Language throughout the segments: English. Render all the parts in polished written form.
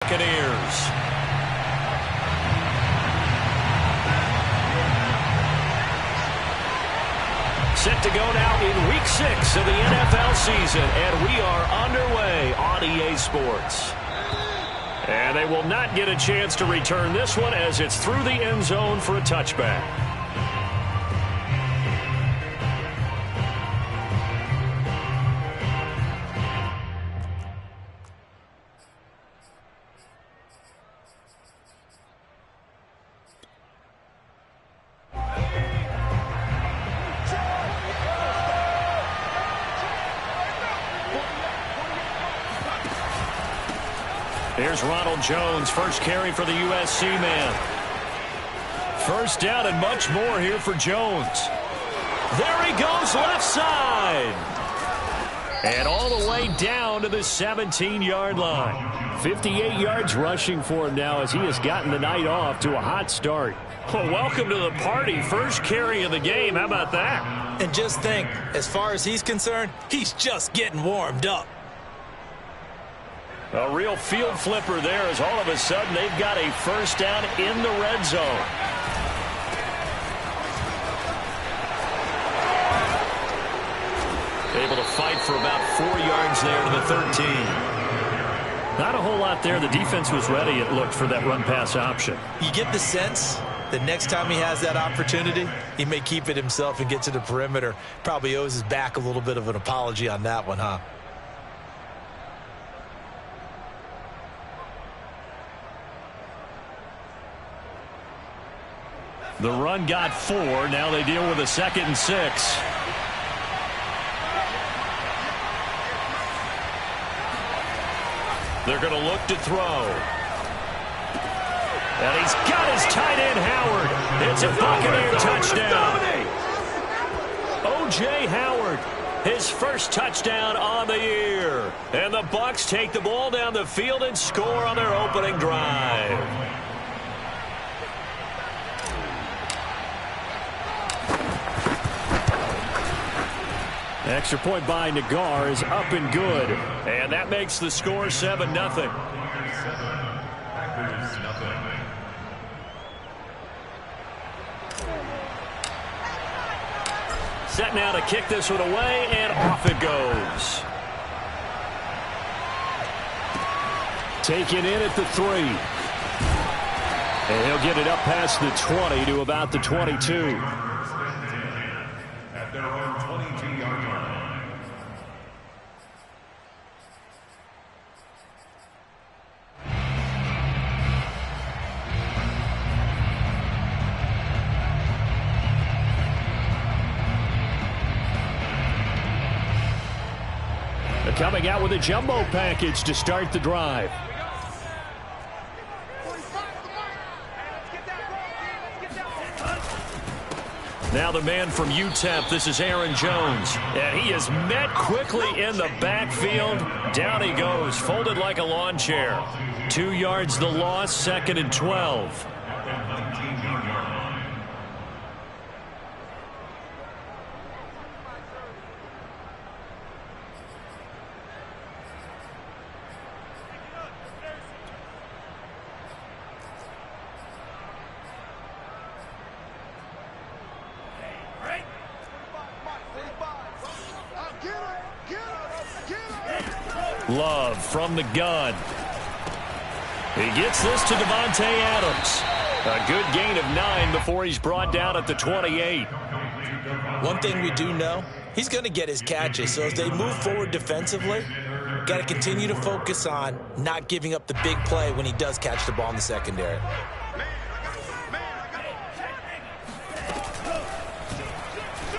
Buccaneers. Set to go now in Week 6 of the NFL season, and we are underway on EA Sports. And they will not get a chance to return this one as it's through the end zone for a touchback. Here's Ronald Jones, first carry for the USC man. First down and much more here for Jones. There he goes, left side. And all the way down to the 17-yard line. 58 yards rushing for him now as he has gotten the night off to a hot start. Well, welcome to the party. First carry of the game. How about that? And just think, as far as he's concerned, he's just getting warmed up. A real field flipper there as all of a sudden they've got a first down in the red zone. Able to fight for about 4 yards there to the 13. Not a whole lot there. The defense was ready, it looked, for that run-pass option. You get the sense that next time he has that opportunity, he may keep it himself and get to the perimeter. Probably owes his back a little bit of an apology on that one, huh? The run got 4. Now they deal with a 2nd and 6. They're going to look to throw. And he's got his tight end, Howard. It's a Buccaneer touchdown. O.J. Howard, his first touchdown on the year. And the Bucs take the ball down the field and score on their opening drive. Extra point by Nagar is up and good. And that makes the score 7-0. Set now to kick this one away, and off it goes. Taken in at the 3. And he'll get it up past the 20 to about the 22. At their own 22-yard line. They're coming out with a jumbo package to start the drive. Now the man from UTEP, this is Aaron Jones. And he is met quickly in the backfield. Down he goes, folded like a lawn chair. 2 yards the loss, 2nd and 12. Love from the gun. He gets this to Devontae Adams. A good gain of 9 before he's brought down at the 28. One thing we do know, he's going to get his catches. So as they move forward defensively, got to continue to focus on not giving up the big play when he does catch the ball in the secondary.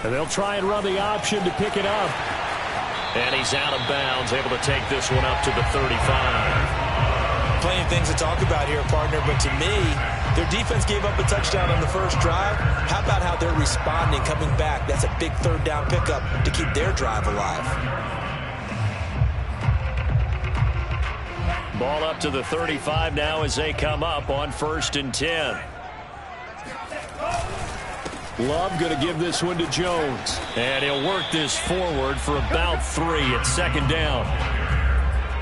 And they'll try and run the option to pick it up. And he's out of bounds, able to take this one up to the 35. Plenty of things to talk about here, partner, but to me, their defense gave up a touchdown on the first drive. How about how they're responding, coming back? That's a big third down pickup to keep their drive alive. Ball up to the 35 now as they come up on 1st and 10. Love going to give this one to Jones. And he'll work this forward for about 3 at 2nd down.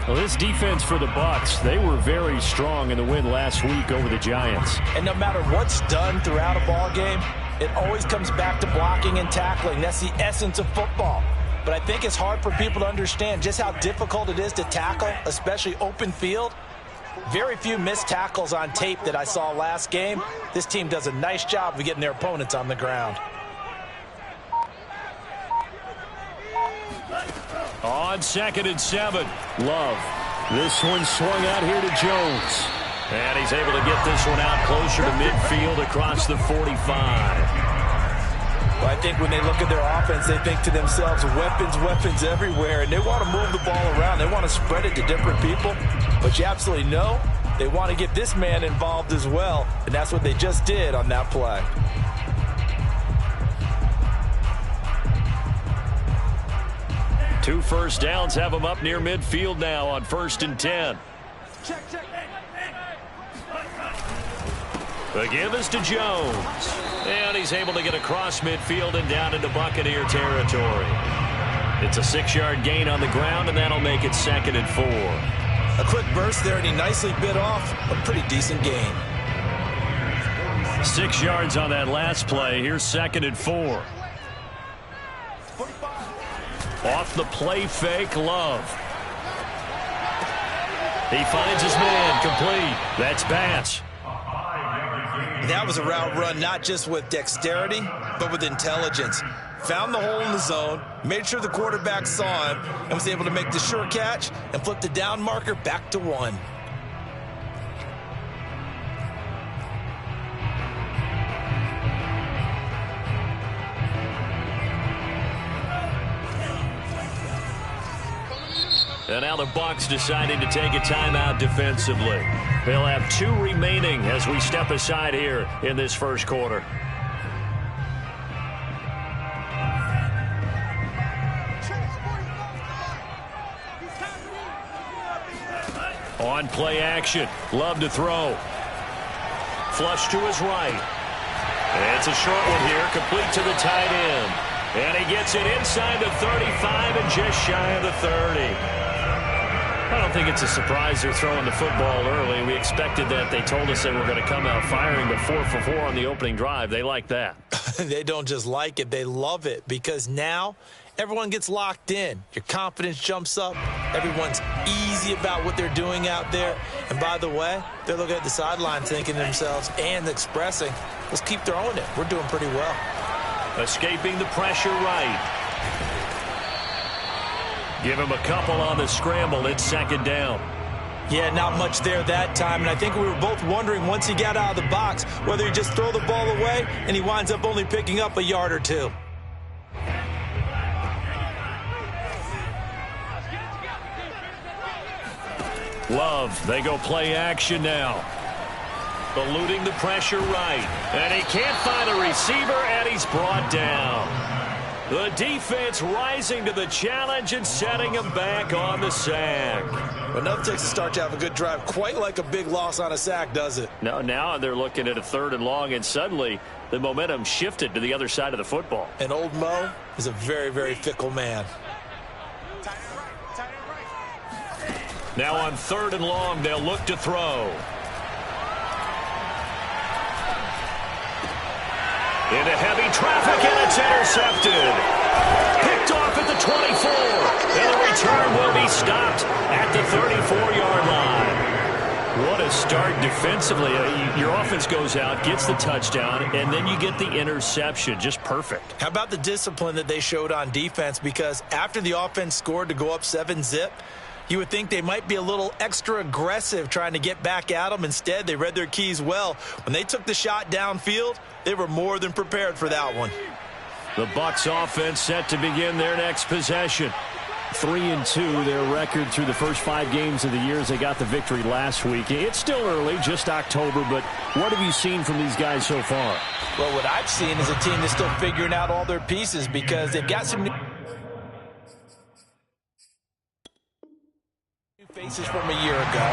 Well, this defense for the Bucs, they were very strong in the win last week over the Giants. And no matter what's done throughout a ball game, it always comes back to blocking and tackling. That's the essence of football. But I think it's hard for people to understand just how difficult it is to tackle, especially open field. Very few missed tackles on tape that I saw last game. This team does a nice job of getting their opponents on the ground. On 2nd and 7, Love. This one swung out here to Jones. And he's able to get this one out closer to midfield across the 45. Well, I think when they look at their offense, they think to themselves, weapons everywhere, and they want to move the ball around. They want to spread it to different people, but you absolutely know they want to get this man involved as well, and that's what they just did on that play. Two first downs have them up near midfield now on 1st and 10. The give is to Jones. And he's able to get across midfield and down into Buccaneer territory. It's a 6-yard gain on the ground, and that'll make it 2nd and 4. A quick burst there, and he nicely bit off a pretty decent gain. 6 yards on that last play. Here's 2nd and 4. Off the play fake, Love. He finds his man, complete. That's Bass. That was a route run not just with dexterity, but with intelligence. Found the hole in the zone, made sure the quarterback saw him, and was able to make the sure catch and flip the down marker back to 1. And now the Bucs deciding to take a timeout defensively. They'll have 2 remaining as we step aside here in this first quarter. On play action, Love to throw. Flush to his right. It's a short one here, complete to the tight end. And he gets it inside the 35 and just shy of the 30. I don't think it's a surprise they're throwing the football early. We expected that. They told us they were going to come out firing, but 4 for 4 on the opening drive. They like that. They don't just like it, they love it, because now everyone gets locked in. Your confidence jumps up. Everyone's easy about what they're doing out there. And by the way, they're looking at the sideline thinking to themselves and expressing, let's keep throwing it. We're doing pretty well. Escaping the pressure right. Give him a couple on the scramble. It's 2nd down. Yeah, not much there that time. And I think we were both wondering once he got out of the box whether he just throw the ball away and he winds up only picking up a yard or 2. Love, they go play action now. Eluding the pressure right. And he can't find a receiver, and he's brought down. The defense rising to the challenge and setting him back on the sack. But nothing takes a start to have a good drive quite like a big loss on a sack, does it? No, now they're looking at a 3rd and long, and suddenly the momentum shifted to the other side of the football. And old Mo is a very, very fickle man. Now on 3rd and long, they'll look to throw. Into heavy traffic, and it's intercepted. Picked off at the 24. And the return will be stopped at the 34-yard line. What a start defensively. Your offense goes out, gets the touchdown, and then you get the interception. Just perfect. How about the discipline that they showed on defense? Because after the offense scored to go up 7-zip, you would think they might be a little extra aggressive trying to get back at them. Instead, they read their keys well. When they took the shot downfield, they were more than prepared for that one. The Bucs offense set to begin their next possession. 3-2, their record through the first 5 games of the year as they got the victory last week. It's still early, just October, but what have you seen from these guys so far? Well, what I've seen is a team that's still figuring out all their pieces because they've got some new faces from a year ago,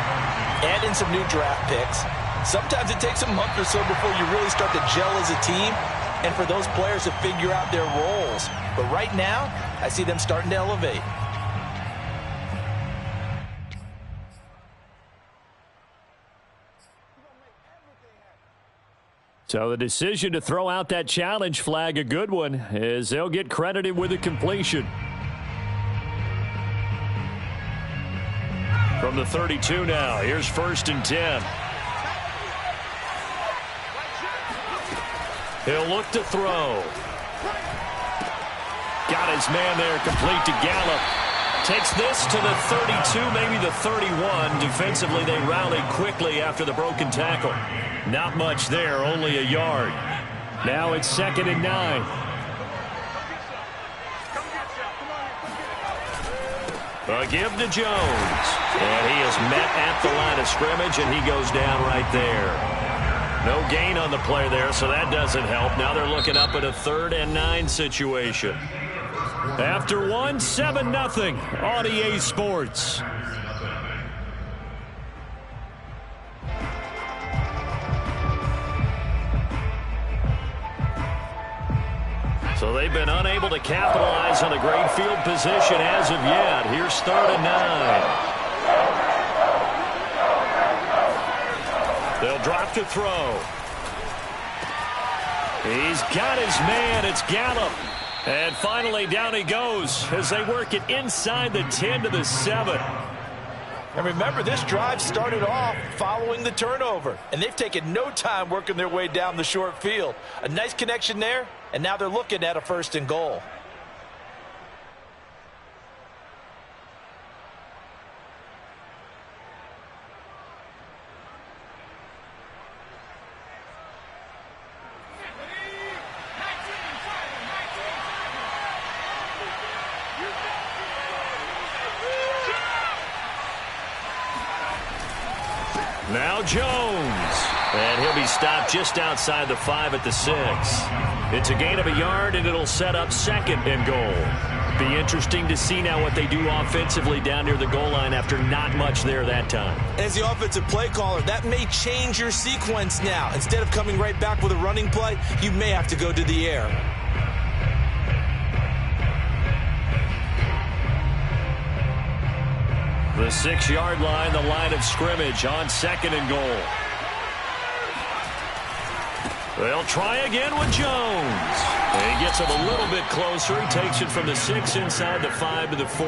add in some new draft picks. Sometimes it takes a month or so before you really start to gel as a team and for those players to figure out their roles. But right now, I see them starting to elevate. So the decision to throw out that challenge flag, a good one, as they'll get credited with a completion. From the 32 now, here's 1st and 10. He'll look to throw. Got his man there, complete to Gallup. Takes this to the 32, maybe the 31. Defensively, they rallied quickly after the broken tackle. Not much there, only a yard. Now it's 2nd and 9. A give to Jones. And he is met at the line of scrimmage, and he goes down right there. No gain on the play there, so that doesn't help. Now they're looking up at a 3rd and 9 situation. After one, 7-0 on EA Sports. So they've been unable to capitalize on a great field position as of yet. Here's 3rd and 9. They'll drop to throw. He's got his man. It's Gallup. And finally, down he goes as they work it inside the 10 to the 7. And remember, this drive started off following the turnover, and they've taken no time working their way down the short field. A nice connection there, and now they're looking at a 1st and goal. Now Jones. And he'll be stopped just outside the 5 at the 6. It's a gain of a yard, and it'll set up 2nd and goal. Be interesting to see now what they do offensively down near the goal line after not much there that time. As the offensive play caller, that may change your sequence now. Instead of coming right back with a running play, you may have to go to the air. The 6-yard line, the line of scrimmage on 2nd and goal. They'll try again with Jones. And he gets him a little bit closer. He takes it from the 6 inside the 5 to the 4.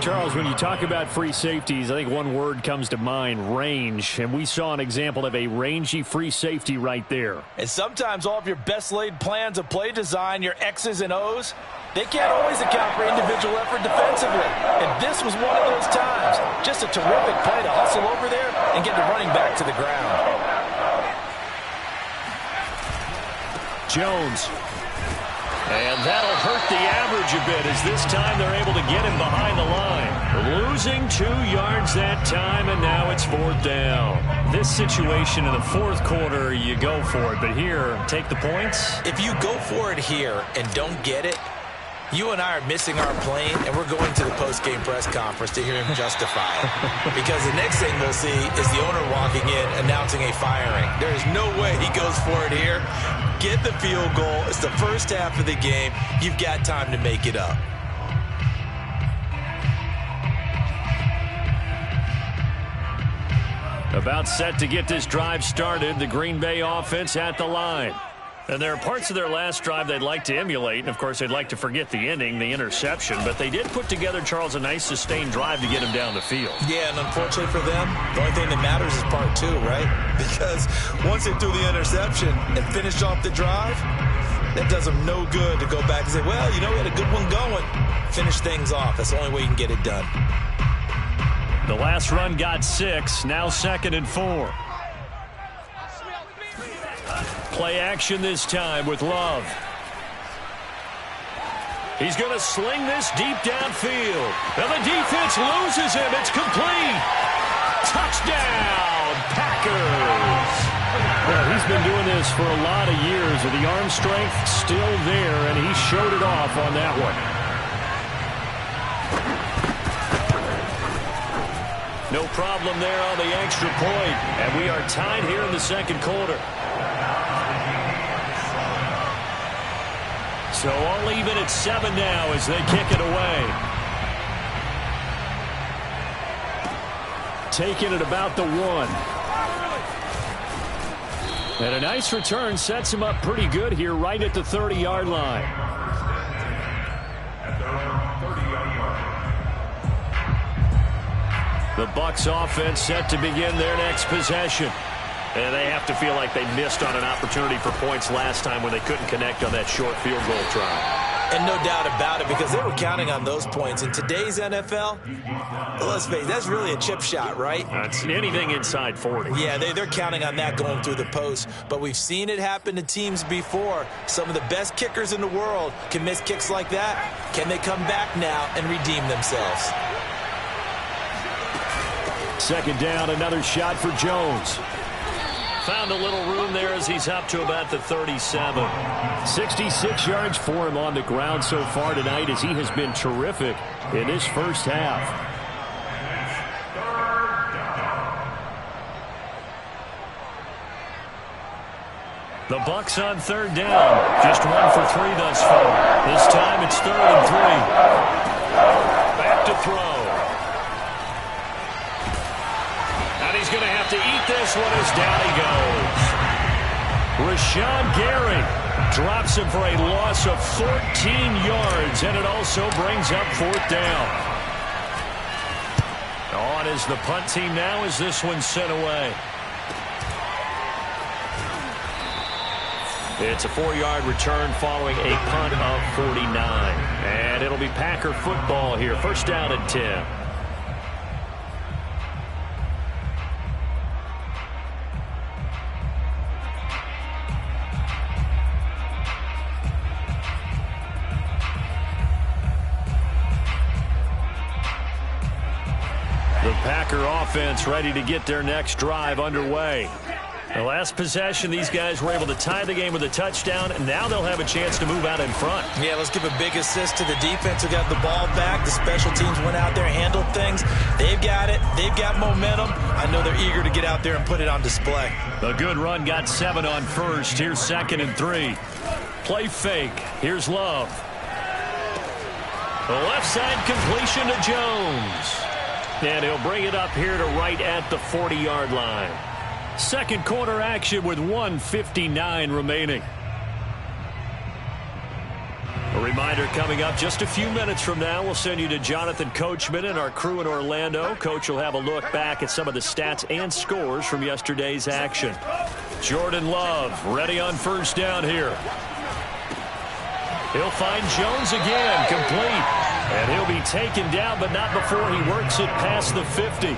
Charles, when you talk about free safeties, I think one word comes to mind, range. And we saw an example of a rangy free safety right there. And sometimes all of your best laid plans of play design, your X's and O's, they can't always account for individual effort defensively. And this was one of those times. Just a terrific play to hustle over there and get the running back to the ground. Jones. And that'll hurt the average a bit as this time they're able to get him behind the line. Losing 2 yards that time, and now it's 4th down. This situation in the 4th quarter, you go for it. But here, take the points. If you go for it here and don't get it, you and I are missing our plane, and we're going to the post-game press conference to hear him justify it. Because the next thing we'll see is the owner walking in announcing a firing. There is no way he goes for it here. Get the field goal. It's the first half of the game. You've got time to make it up. About set to get this drive started. The Green Bay offense at the line. And there are parts of their last drive they'd like to emulate. And, of course, they'd like to forget the ending, the interception. But they did put together, Charles, a nice sustained drive to get him down the field. Yeah, and unfortunately for them, the only thing that matters is part 2, right? Because once they threw the interception and finished off the drive, that does them no good to go back and say, well, you know, we had a good one going. Finish things off. That's the only way you can get it done. The last run got 6. Now 2nd and 4. Play action this time with Love. He's going to sling this deep downfield. And the defense loses him. It's complete. Touchdown, Packers. Well, he's been doing this for a lot of years with the arm strength still there, and he showed it off on that one. No problem there on the extra point. And we are tied here in the 2nd quarter. So all even at 7 now as they kick it away. Taking it about the 1. And a nice return sets him up pretty good here right at the 30-yard line. At their own 30-yard line. The Bucs offense set to begin their next possession. And they have to feel like they missed on an opportunity for points last time when they couldn't connect on that short field goal try. And no doubt about it, because they were counting on those points. In today's NFL, let's face it, that's really a chip shot, right? That's anything inside 40. Yeah, they're counting on that going through the post. But we've seen it happen to teams before. Some of the best kickers in the world can miss kicks like that. Can they come back now and redeem themselves? Second down, another shot for Jones. Found a little room there as he's up to about the 37. 66 yards for him on the ground so far tonight as he has been terrific in this first half. The Bucs on third down. Just 1 for 3 thus far. This time it's 3rd and 3. Back to throw. He's going to have to eat this one as down he goes. Rashawn Gary drops him for a loss of 14 yards, and it also brings up 4th down. On is the punt team now as this one's sent away. It's a 4-yard return following a punt of 49. And it'll be Packer football here. First down and 10. Packer offense ready to get their next drive underway. The last possession, these guys were able to tie the game with a touchdown, and now they'll have a chance to move out in front. Yeah, let's give a big assist to the defense who got the ball back. The special teams went out there and handled things. They've got it. They've got momentum. I know they're eager to get out there and put it on display. A good run got 7 on first. Here's 2nd and 3. Play fake. Here's Love. The left side completion to Jones. And he'll bring it up here to right at the 40-yard line. Second quarter action with 1:59 remaining. A reminder coming up just a few minutes from now. We'll send you to Jonathan Coachman and our crew in Orlando. Coach will have a look back at some of the stats and scores from yesterday's action. Jordan Love ready on first down here. He'll find Jones again, complete. And he'll be taken down, but not before he works it past the 50.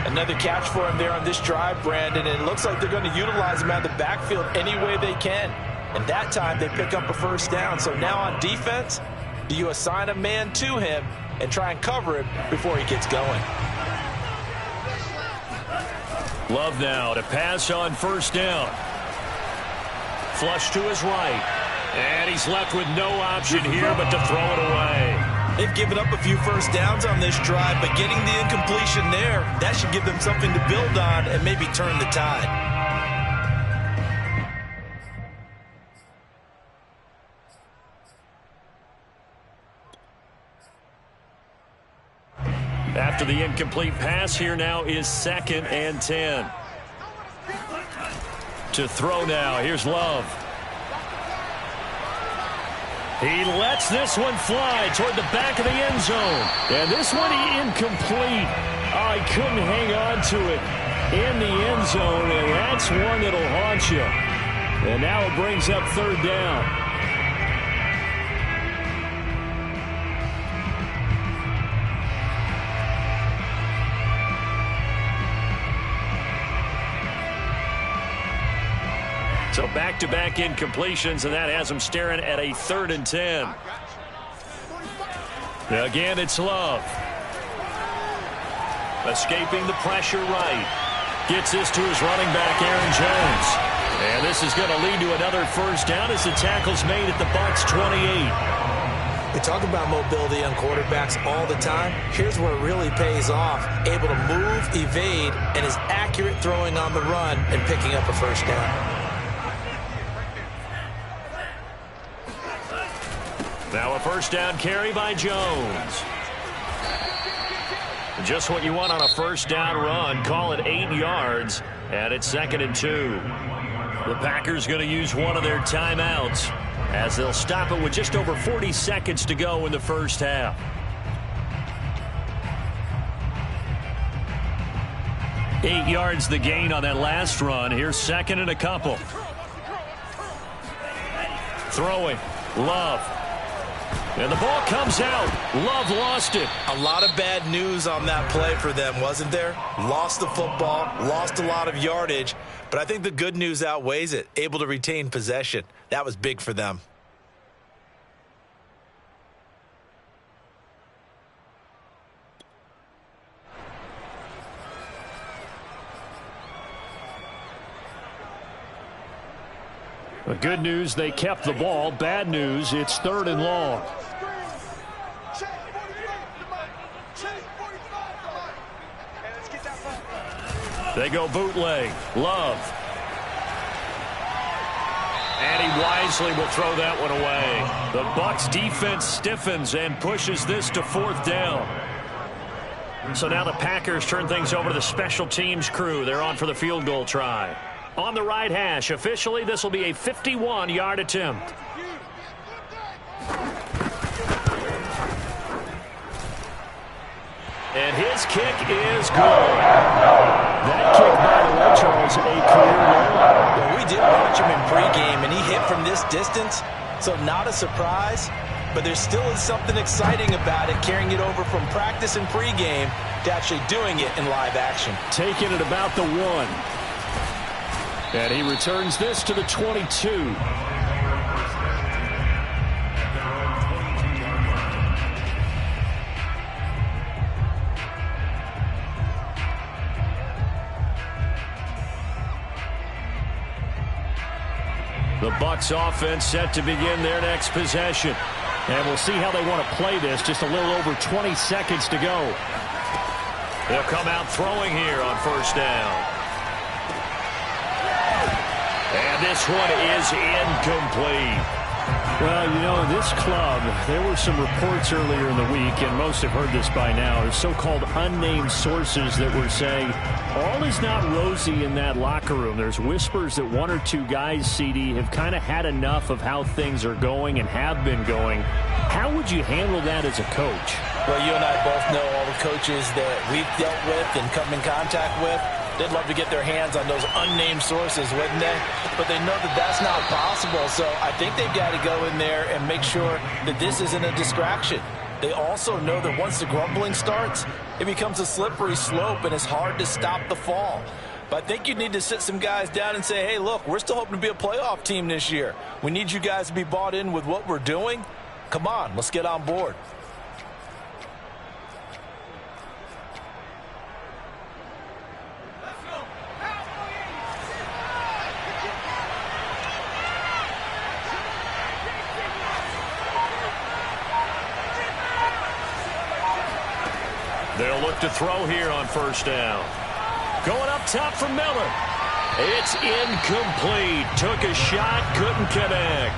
Another catch for him there on this drive, Brandon, and it looks like they're going to utilize him out of the backfield any way they can. And that time they pick up a first down. So now on defense, do you assign a man to him and try and cover him before he gets going? Love now to pass on first down. Flush to his right. And he's left with no option here but to throw it away. They've given up a few first downs on this drive, but getting the incompletion there, that should give them something to build on and maybe turn the tide. After the incomplete pass, here now is 2nd and 10. To throw now, here's Love. He lets this one fly toward the back of the end zone. And this one incomplete. Oh, he couldn't hang on to it in the end zone, and that's one that'll haunt you. And now it brings up 3rd down. So back-to-back incompletions, and that has them staring at a 3rd and 10. Again, it's Love. Escaping the pressure right. Gets this to his running back, Aaron Jones. And this is going to lead to another first down as the tackle's made at the Bucs 28. We talk about mobility on quarterbacks all the time. Here's where it really pays off. Able to move, evade, and is accurate throwing on the run and picking up a first down. Now a first down carry by Jones. Just what you want on a first down run. Call it 8 yards. And it's 2nd and 2. The Packers going to use one of their timeouts as they'll stop it with just over 40 seconds to go in the first half. Eight yards the gain on that last run. Here's 2nd and a couple. Throwing. Love. And the ball comes out. Love lost it. A lot of bad news on that play for them, wasn't there? Lost the football, lost a lot of yardage, but I think the good news outweighs it. Able to retain possession. That was big for them. The good news, they kept the ball. Bad news, it's 3rd and long. They go bootleg. Love. And he wisely will throw that one away. The Bucs defense stiffens and pushes this to 4th down. So now the Packers turn things over to the special teams crew. They're on for the field goal try. On the right hash, officially, this will be a 51-yard attempt. And his kick is good. That kick, by the way, Charles, a career low. Well, we did watch him in pregame, and he hit from this distance, so not a surprise. But there still is something exciting about it, carrying it over from practice and pregame to actually doing it in live action. Taking it about the 1. And he returns this to the 22. The Bucs offense set to begin their next possession. And we'll see how they want to play this. Just a little over 20 seconds to go. They'll come out throwing here on 1st down. And this one is incomplete. Well, you know, this club, there were some reports earlier in the week, and most have heard this by now, there's so-called unnamed sources that were saying all is not rosy in that locker room. There's whispers that 1 or 2 guys, CD, have kind of had enough of how things are going and have been going. How would you handle that as a coach? Well, you and I both know all the coaches that we've dealt with and come in contact with. They'd love to get their hands on those unnamed sources, wouldn't they? But they know that that's not possible, so I think they've got to go in there and make sure that this isn't a distraction. They also know that once the grumbling starts, it becomes a slippery slope, and it's hard to stop the fall. But I think you need to sit some guys down and say, hey, look, we're still hoping to be a playoff team this year. We need you guys to be bought in with what we're doing. Come on, let's get on board. They'll look to throw here on 1st down. Going up top for Miller. It's incomplete. Took a shot, couldn't connect.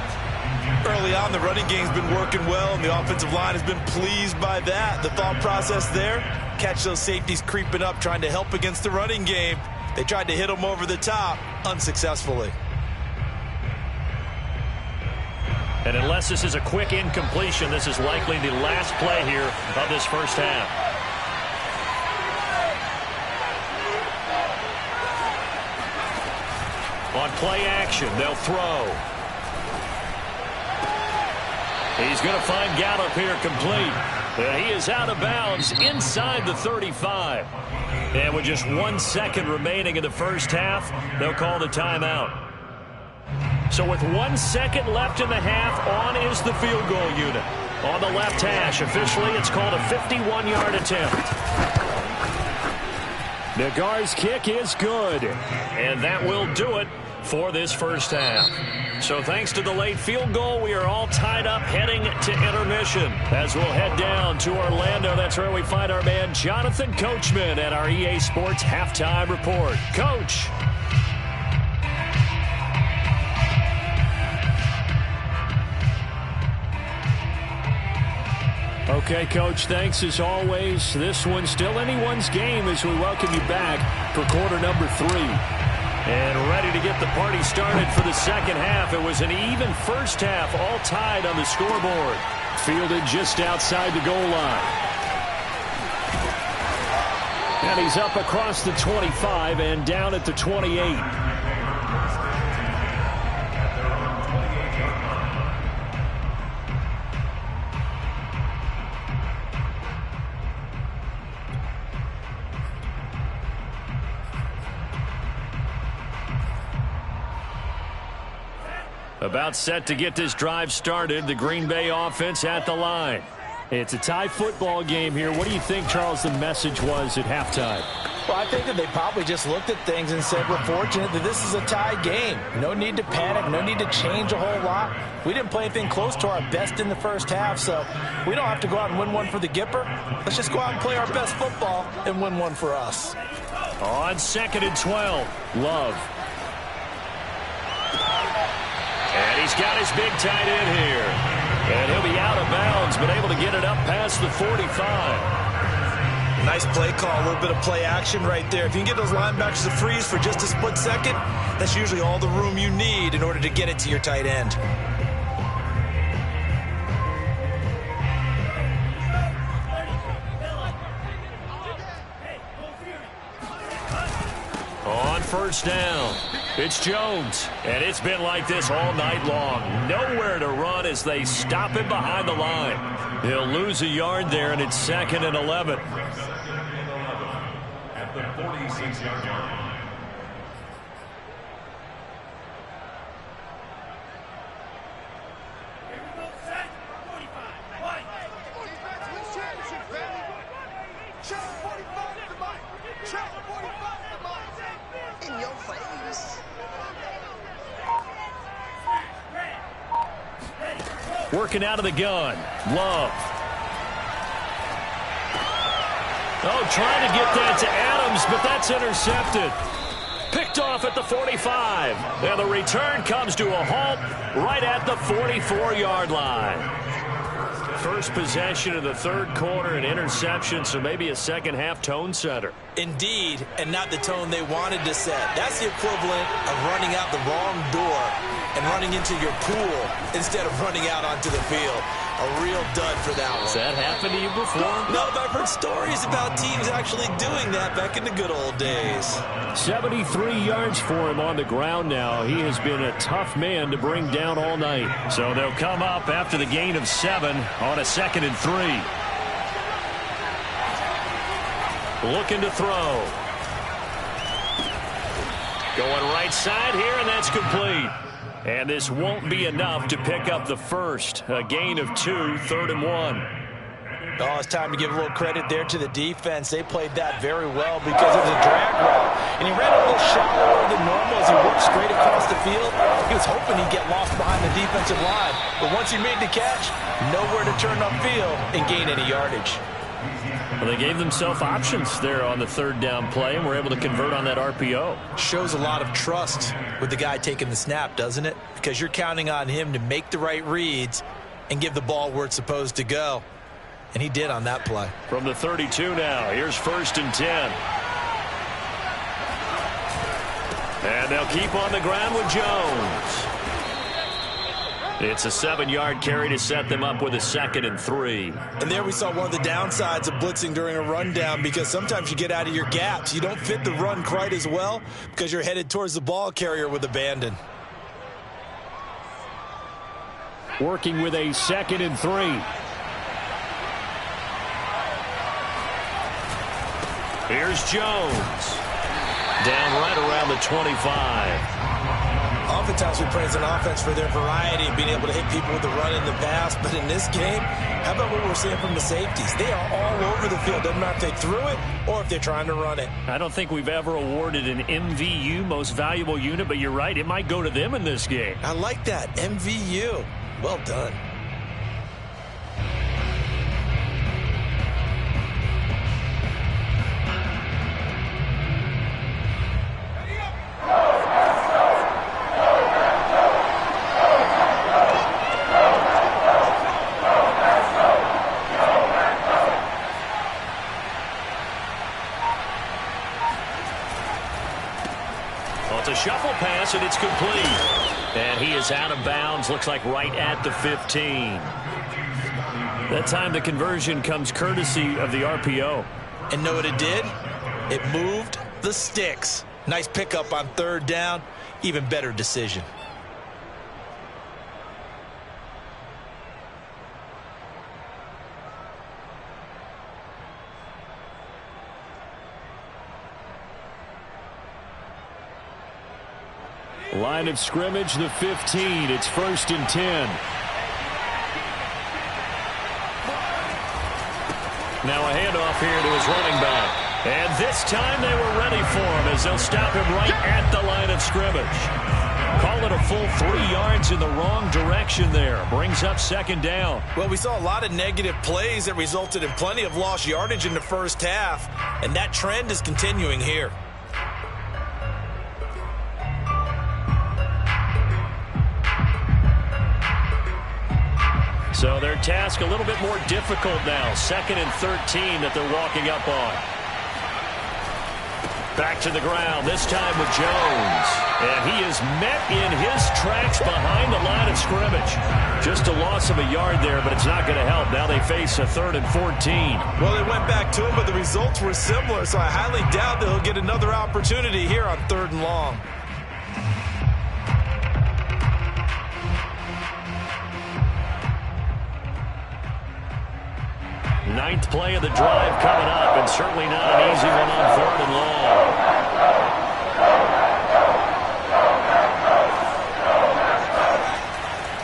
Early on, the running game's been working well, and the offensive line has been pleased by that. The thought process there, catch those safeties creeping up, trying to help against the running game. They tried to hit them over the top, unsuccessfully. And unless this is a quick incompletion, this is likely the last play here of this first half. On play action, they'll throw. He's going to find Gallup here complete. He is out of bounds inside the 35. And with just 1 second remaining in the first half, they'll call the timeout. So with 1 second left in the half, on is the field goal unit. On the left hash, officially it's called a 51-yard attempt. Nagar's kick is good. And that will do it for this first half. So thanks to the late field goal, we are all tied up heading to intermission. As we'll head down to Orlando, that's where we find our man Jonathan Coachman at our EA Sports Halftime Report. Coach. Okay, Coach, thanks as always. This one's still anyone's game as we welcome you back for quarter number 3. And ready to get the party started for the second half. It was an even first half, all tied on the scoreboard. Fielded just outside the goal line. And he's up across the 25 and down at the 28. About set to get this drive started. The Green Bay offense at the line. It's a tie football game here. What do you think, Charles, the message was at halftime? Well, I think that they probably just looked at things and said, we're fortunate that this is a tie game. No need to panic. No need to change a whole lot. We didn't play anything close to our best in the first half, so we don't have to go out and win one for the Gipper. Let's just go out and play our best football and win one for us. On 2nd and 12, Love. And he's got his big tight end here. And he'll be out of bounds, but able to get it up past the 45. Nice play call, a little bit of play action right there. If you can get those linebackers to freeze for just a split second, that's usually all the room you need in order to get it to your tight end. On first down, it's Jones. And it's been like this all night long. Nowhere to run as they stop him behind the line. He'll lose a yard there, and it's 2nd and 11. At the 46-yard line. Working out of the gun. Love. Oh, trying to get that to Adams, but that's intercepted. Picked off at the 45. And the return comes to a halt right at the 44-yard line. First possession of the third quarter, an interception, so maybe a second-half tone setter. Indeed, and not the tone they wanted to set. That's the equivalent of running out the wrong door and running into your pool instead of running out onto the field. A real dud for that one. Has that happened to you before? No, but I've heard stories about teams actually doing that back in the good old days. 73 yards for him on the ground now. He has been a tough man to bring down all night. So they'll come up after the gain of 7 on a 2nd and 3. Looking to throw. Going right side here, and that's complete. And this won't be enough to pick up the first. A gain of 2, 3rd and 1. Oh, it's time to give a little credit there to the defense. They played that very well because it was a drag route. And he ran a little shallower than normal as he worked straight across the field. He was hoping he'd get lost behind the defensive line. But once he made the catch, nowhere to turn upfield and gain any yardage. Well, they gave themselves options there on the 3rd down play and were able to convert on that RPO. Shows a lot of trust with the guy taking the snap, doesn't it? Because you're counting on him to make the right reads and give the ball where it's supposed to go. And he did on that play. From the 32 now, here's 1st and 10. And they'll keep on the ground with Jones. It's a 7-yard carry to set them up with a 2nd and 3. And there we saw one of the downsides of blitzing during a rundown, because sometimes you get out of your gaps. You don't fit the run quite as well because you're headed towards the ball carrier with abandon. Working with a 2nd and 3. Here's Jones. Down right around the 25. Oftentimes we praise an offense for their variety, being able to hit people with the run and the pass. But in this game, how about what we're seeing from the safeties? They are all over the field. Doesn't matter if they threw it or if they're trying to run it. I don't think we've ever awarded an MVU, most valuable unit, but you're right. It might go to them in this game. I like that. MVU. Well done. Well, it's a shuffle pass, and it's complete. And he is out of bounds, looks like right at the 15. That time the conversion comes courtesy of the RPO. And know what it did? It moved the sticks. Nice pickup on third down. Even better decision. Line of scrimmage, the 15. It's 1st and 10. Now a handoff here to his running back. And this time they were ready for him as they'll stop him right at the line of scrimmage. Call it a full 3 yards in the wrong direction there. Brings up 2nd down. Well, we saw a lot of negative plays that resulted in plenty of lost yardage in the first half. And that trend is continuing here. So their task a little bit more difficult now. 2nd and 13 that they're walking up on. Back to the ground, this time with Jones. And he is met in his tracks behind the line of scrimmage. Just a loss of a yard there, but it's not going to help. Now they face a 3rd and 14. Well, they went back to him, but the results were similar, so I highly doubt that he'll get another opportunity here on 3rd and long. Ninth play of the drive coming up, and certainly not an easy one on 3rd and long.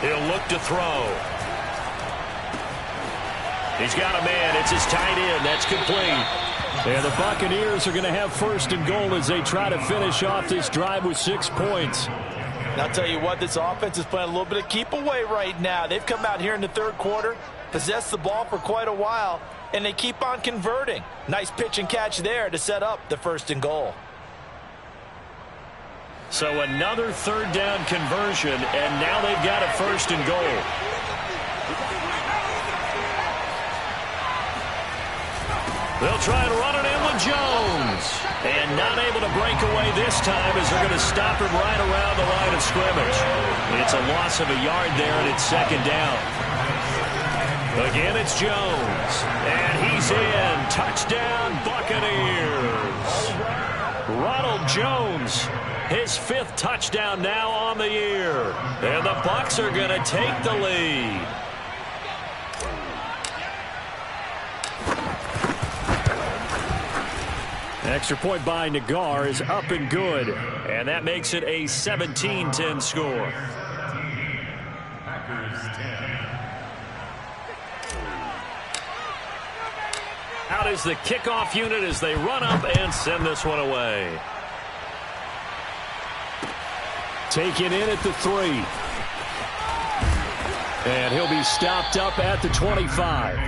He'll look to throw. He's got a man. It's his tight end. That's complete. And the Buccaneers are going to have 1st and goal as they try to finish off this drive with 6 points. And I'll tell you what, this offense is playing a little bit of keep away right now. They've come out here in the 3rd quarter, possessed the ball for quite a while, and they keep on converting. Nice pitch and catch there to set up the 1st and goal. So another 3rd down conversion, and now they've got a 1st and goal. They'll try to run it in with Jones. And not able to break away this time as they're going to stop him right around the line of scrimmage. It's a loss of a yard there, and it's 2nd down. Again, it's Jones. And he's in. Touchdown, Buccaneers. Ronald Jones, his 5th touchdown now on the year. And the Bucs are going to take the lead. Extra point by Nagar is up and good. And that makes it a 17-10 score. Out is the kickoff unit as they run up and send this one away. Taken in at the 3. And he'll be stopped up at the 25.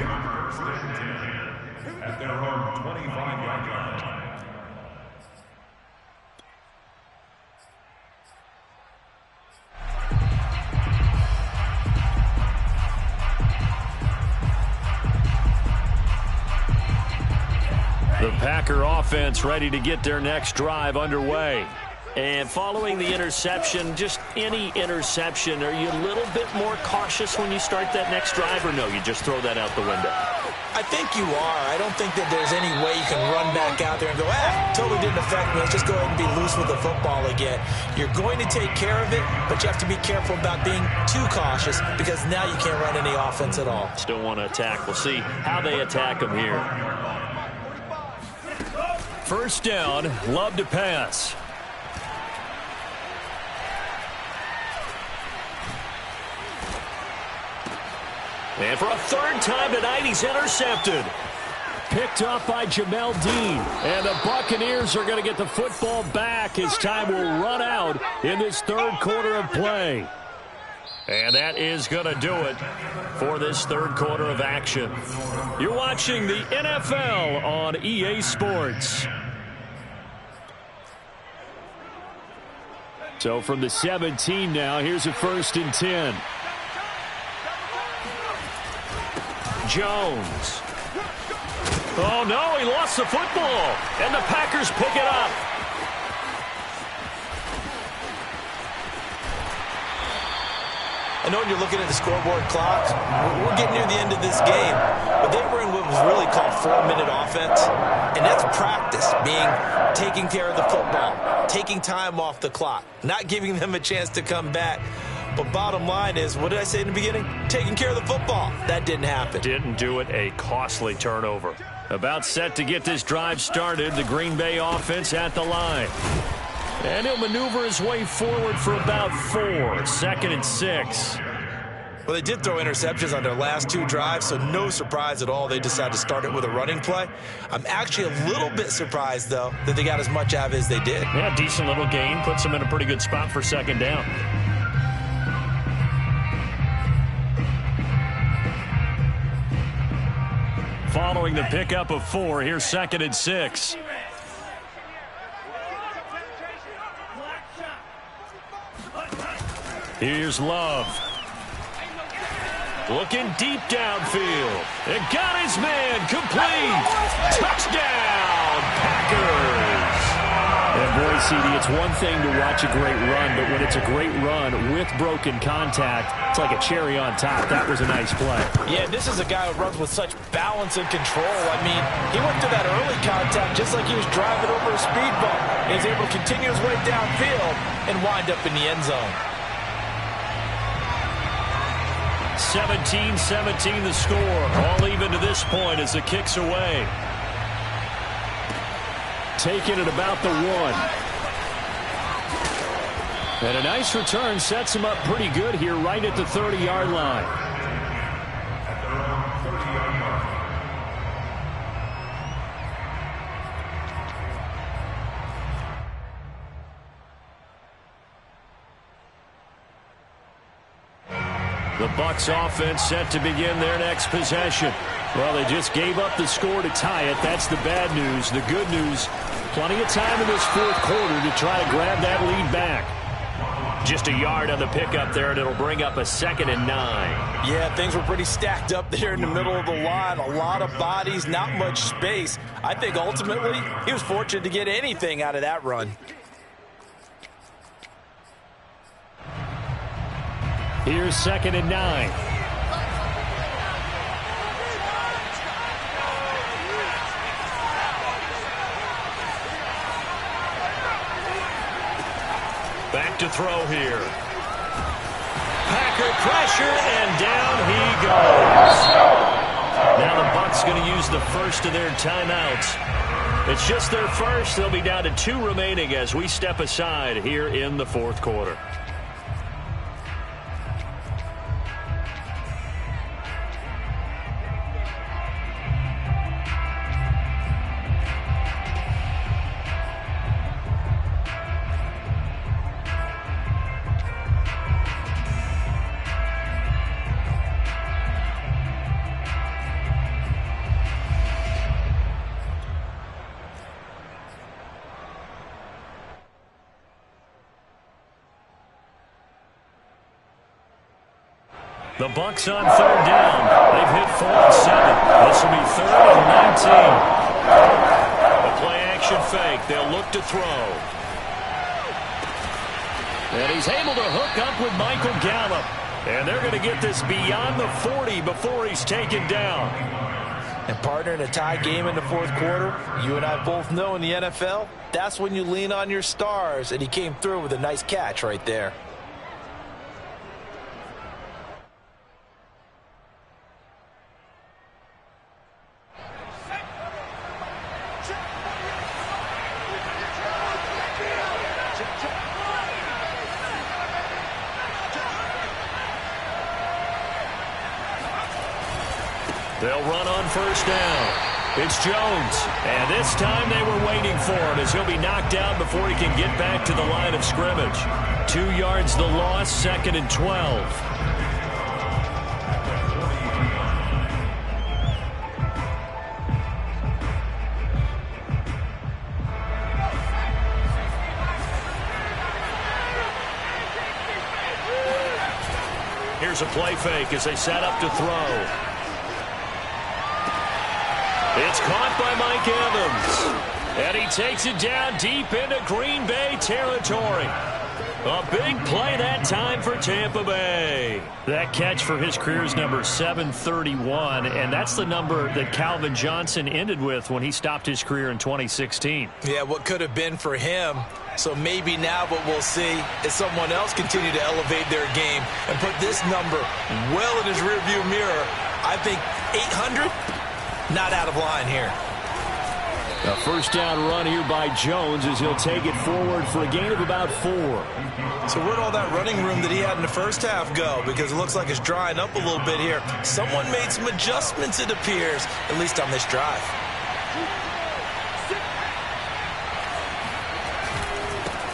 At their own 25-yard line. The Packer offense ready to get their next drive underway. And following the interception, just any interception, are you a little bit more cautious when you start that next drive, or no, you just throw that out the window? I think you are. I don't think that there's any way you can run back out there and go, totally didn't affect me. Let's just go ahead and be loose with the football again. You're going to take care of it, but you have to be careful about being too cautious because now you can't run any offense at all. Still want to attack. We'll see how they attack them here. 1st down, Love to pass. And for a 3rd time tonight, he's intercepted. Picked up by Jamel Dean. And the Buccaneers are going to get the football back as time will run out in this 3rd quarter of play. And that is going to do it for this 3rd quarter of action. You're watching the NFL on EA Sports. So from the 17 now, here's a 1st and 10. Jones. Oh, no, he lost the football. And the Packers pick it up. I know when you're looking at the scoreboard clock, we're getting near the end of this game, but they were in what was really called 4-minute offense, and that's practice, being taking care of the football, taking time off the clock, not giving them a chance to come back. But bottom line is, what did I say in the beginning? Taking care of the football. That didn't happen. Didn't do it. A costly turnover. About set to get this drive started. The Green Bay offense at the line. And he'll maneuver his way forward for about 4. 2nd and 6. Well, they did throw interceptions on their last 2 drives, so no surprise at all they decided to start it with a running play. I'm actually a little bit surprised, though, that they got as much out of it as they did. Yeah, decent little gain. Puts them in a pretty good spot for 2nd down. Following the pickup of 4, here's 2nd and 6. Here's Love. Looking deep downfield. It got his man complete. Touchdown, Packers. And boy, CD, it's one thing to watch a great run, but when it's a great run with broken contact, it's like a cherry on top. That was a nice play. Yeah, this is a guy who runs with such balance and control. I mean, he went through that early contact just like he was driving over a speed bump. He was able to continue his way downfield and wind up in the end zone. 17-17 the score. All even to this point as the kick's away. Taking it about the 1. And a nice return sets him up pretty good here right at the 30-yard line. At their own 30-yard line. The Bucs offense set to begin their next possession. Well, they just gave up the score to tie it. That's the bad news. The good news, plenty of time in this 4th quarter to try to grab that lead back. Just a yard on the pickup there, and it'll bring up a 2nd and 9. Yeah, things were pretty stacked up there in the middle of the line. A lot of bodies, not much space. I think ultimately he was fortunate to get anything out of that run. Here's 2nd and 9. Back to throw here. Packer pressure, and down he goes. Now the Bucs going to use the first of their timeouts. It's just their first. They'll be down to 2 remaining as we step aside here in the 4th quarter. The Bucs on 3rd down. They've hit 4 and 7. This will be 3rd and 19. A play-action fake. They'll look to throw. And he's able to hook up with Michael Gallup. And they're going to get this beyond the 40 before he's taken down. And partner, in a tie game in the 4th quarter, you and I both know in the NFL, that's when you lean on your stars. And he came through with a nice catch right there. They'll run on 1st down. It's Jones. And this time they were waiting for him as he'll be knocked down before he can get back to the line of scrimmage. 2 yards the loss, 2nd and 12. Here's a play fake as they set up to throw. It's caught by Mike Evans. And he takes it down deep into Green Bay territory. A big play that time for Tampa Bay. That catch for his career is number 731, and that's the number that Calvin Johnson ended with when he stopped his career in 2016. Yeah, what could have been for him. So maybe now what we'll see is someone else continue to elevate their game and put this number well in his rearview mirror. I think 800, not out of line here. A first down run here by Jones as he'll take it forward for a gain of about 4. So where'd all that running room that he had in the first half go? Because it looks like it's drying up a little bit here. Someone made some adjustments, it appears, at least on this drive.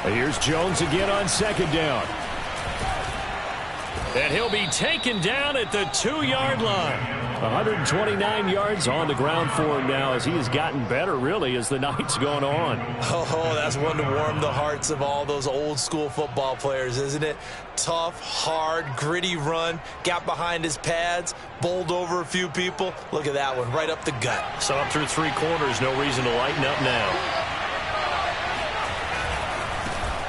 Here's Jones again on second down. And he'll be taken down at the 2-yard line. 129 yards on the ground for him now as he has gotten better, really, as the night's gone on. Oh, that's one to warm the hearts of all those old-school football players, isn't it? Tough, hard, gritty run, got behind his pads, bowled over a few people. Look at that one, right up the gut. So up through 3 quarters, no reason to lighten up now.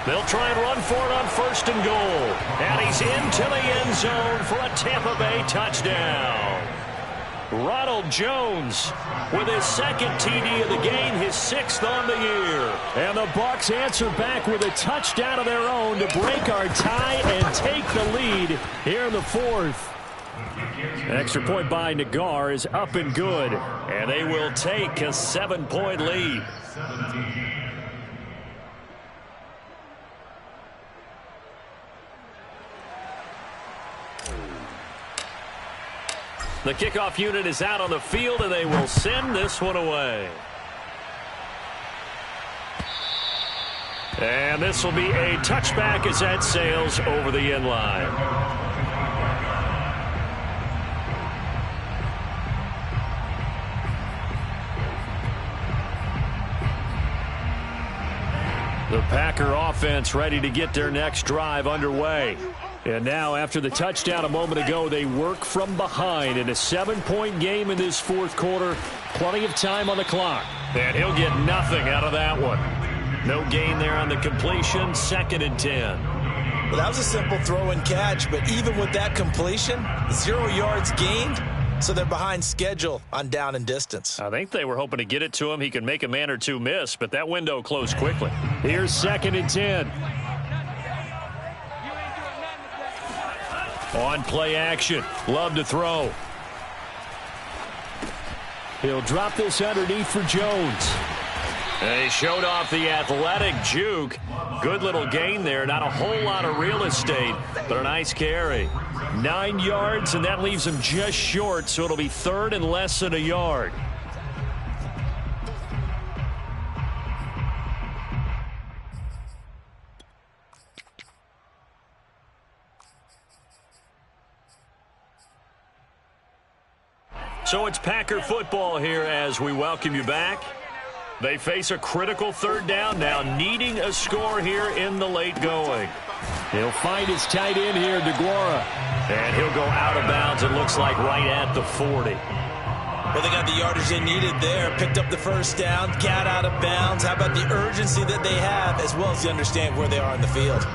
They'll try and run for it on first and goal. And he's into the end zone for a Tampa Bay touchdown. Ronald Jones with his second TD of the game, his 6th on the year. And the Bucs answer back with a touchdown of their own to break our tie and take the lead here in the 4th. An extra point by Nagar is up and good, and they will take a 7-point lead. The kickoff unit is out on the field, and they will send this one away. And this will be a touchback as that sails over the end line. The Packer offense ready to get their next drive underway. And now, after the touchdown a moment ago, they work from behind in a 7-point game in this 4th quarter. Plenty of time on the clock. And he'll get nothing out of that one. No gain there on the completion, 2nd and 10. Well, that was a simple throw and catch, but even with that completion, 0 yards gained, so they're behind schedule on down and distance. I think they were hoping to get it to him. He could make a man or two miss, but that window closed quickly. Here's 2nd and 10. On play action. Love to throw. He'll drop this underneath for Jones. And he showed off the athletic juke. Good little gain there. Not a whole lot of real estate, but a nice carry. 9 yards, and that leaves him just short, so it'll be 3rd and less than a yard. So it's Packer football here as we welcome you back. They face a critical 3rd down now, needing a score here in the late going. He'll find his tight end here, DeGuara. And he'll go out of bounds, it looks like, right at the 40. Well, they got the yardage they needed there, picked up the first down, got out of bounds. How about the urgency that they have, as well as they understand where they are in the field?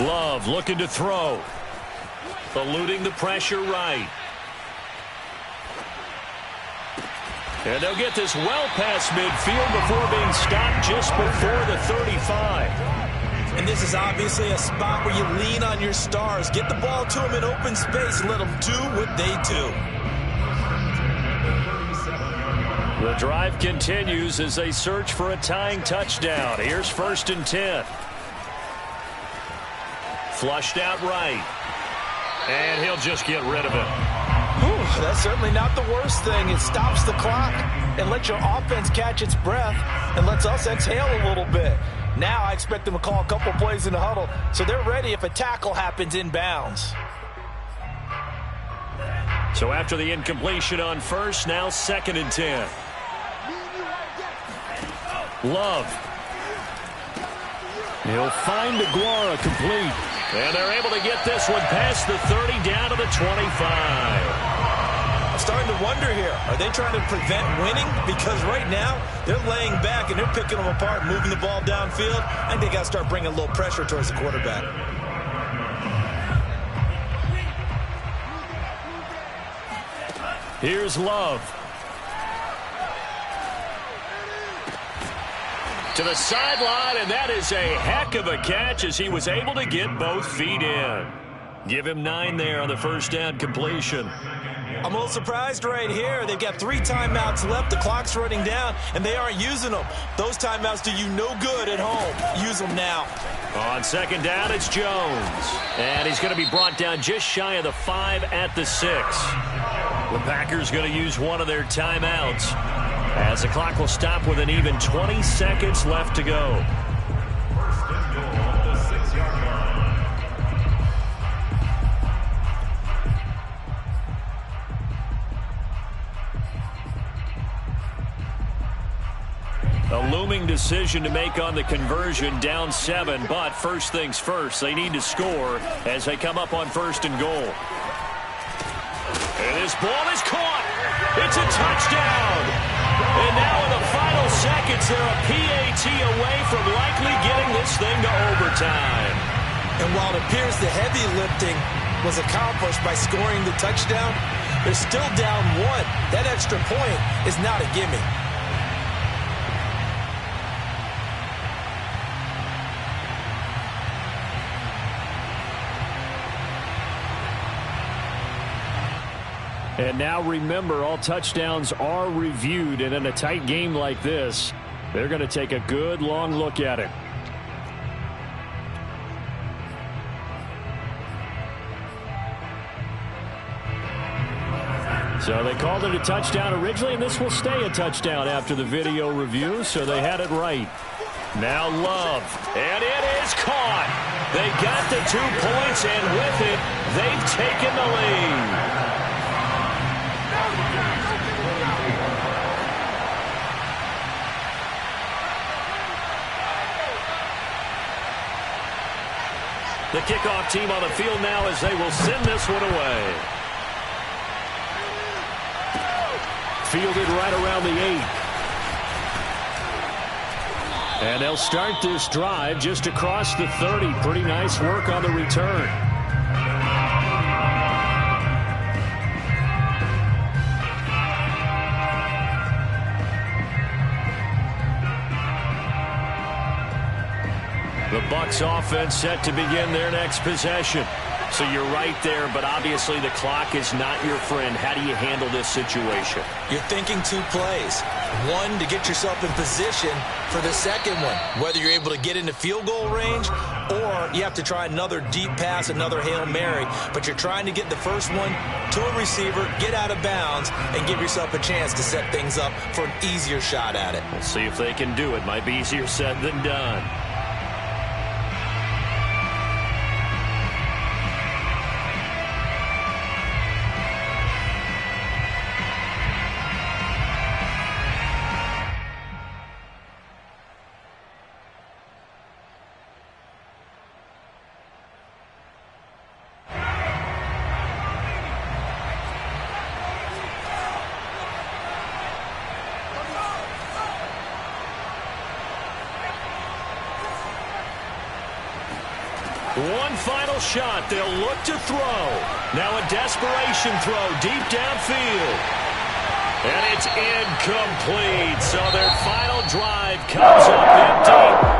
Love looking to throw. Eluding the pressure right. And they'll get this well past midfield before being stopped just before the 35. And this is obviously a spot where you lean on your stars. Get the ball to them in open space. Let them do what they do. The drive continues as they search for a tying touchdown. Here's 1st and 10. Flushed out right. And he'll just get rid of it. Whew, that's certainly not the worst thing. It stops the clock and lets your offense catch its breath and lets us exhale a little bit. Now I expect them to call a couple plays in the huddle so they're ready if a tackle happens inbounds. So after the incompletion on first, now 2nd and 10. He'll find Aguara complete. And they're able to get this one past the 30 down to the 25. I'm starting to wonder here. Are they trying to prevent winning? Because right now, they're laying back and they're picking them apart, moving the ball downfield. I think they got to start bringing a little pressure towards the quarterback. Here's Love. To the sideline, and that is a heck of a catch as he was able to get both feet in. Give him 9 there on the first down completion. I'm a little surprised right here. They've got 3 timeouts left. The clock's running down, and they aren't using them. Those timeouts do you no good at home. Use them now. On second down, it's Jones. And he's going to be brought down just shy of the 5 at the 6. The Packers going to use one of their timeouts, as the clock will stop with an even 20 seconds left to go. First and goal at the 6-yard line. A looming decision to make on the conversion, down 7, but first things first, they need to score as they come up on first and goal. And this ball is caught. It's a touchdown. And now in the final seconds, they're a PAT away from likely getting this thing to overtime. And while it appears the heavy lifting was accomplished by scoring the touchdown, they're still down 1. That extra point is not a gimme. And now remember, all touchdowns are reviewed, and in a tight game like this, they're going to take a good long look at it. So they called it a touchdown originally, and this will stay a touchdown after the video review, so they had it right. Now Love, and it is caught. They got the 2 points, and with it, they've taken the lead. The kickoff team on the field now as they will send this one away. Fielded right around the 8. And they'll start this drive just across the 30. Pretty nice work on the return. The Bucs offense set to begin their next possession. So you're right there, but obviously the clock is not your friend. How do you handle this situation? You're thinking 2 plays. 1 to get yourself in position for the second one, whether you're able to get into field goal range or you have to try another deep pass, another Hail Mary. But you're trying to get the first one to a receiver, get out of bounds, and give yourself a chance to set things up for an easier shot at it. We'll see if they can do it. Might be easier said than done. One final shot. They'll look to throw. Now a desperation throw deep downfield. And it's incomplete. So their final drive comes up empty.